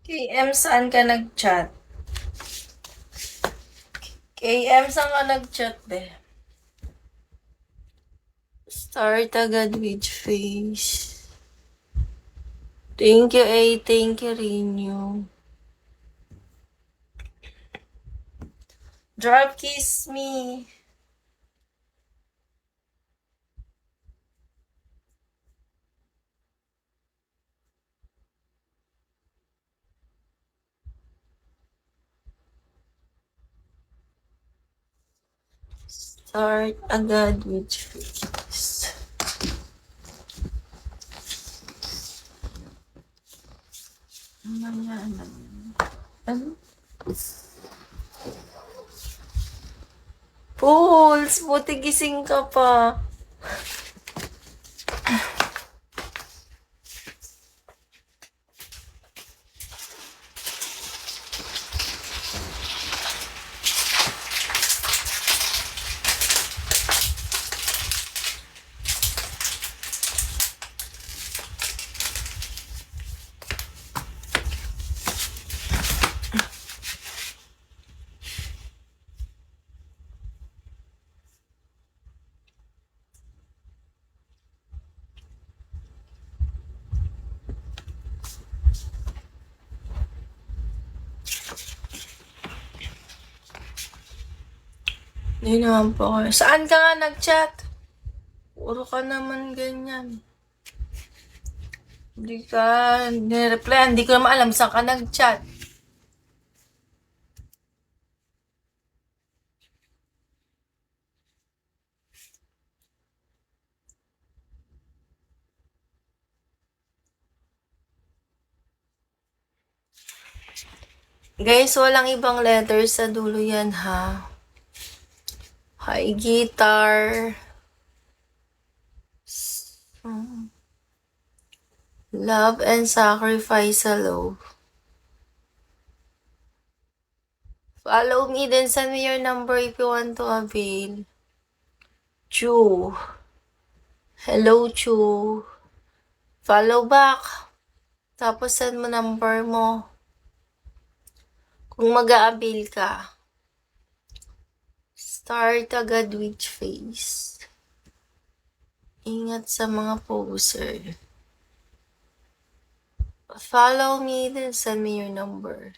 KM, saan ka nag-chat? KM, saan ka nag-chat, be? Start agad with face. Thank you, A. Thank you, Rino. Drop kiss me. Start agad with face. Ano? Pulse, buti gising ka pa. Hindi naman po ako. Saan ka nga nag-chat? Puro ka naman ganyan. Hindi ka nireply. Hindi ko naman alam saan ka nag-chat. Guys, walang ibang letters sa dulo yan, ha? Hi, guitar. Love and sacrifice, hello. Follow me, then send me your number if you want to avail. Chu. Hello, Chu. Follow back. Tapos send mo number mo. Kung mag-a-avail ka. Start agad with face. Ingat sa mga poser. Follow me, then send me your number.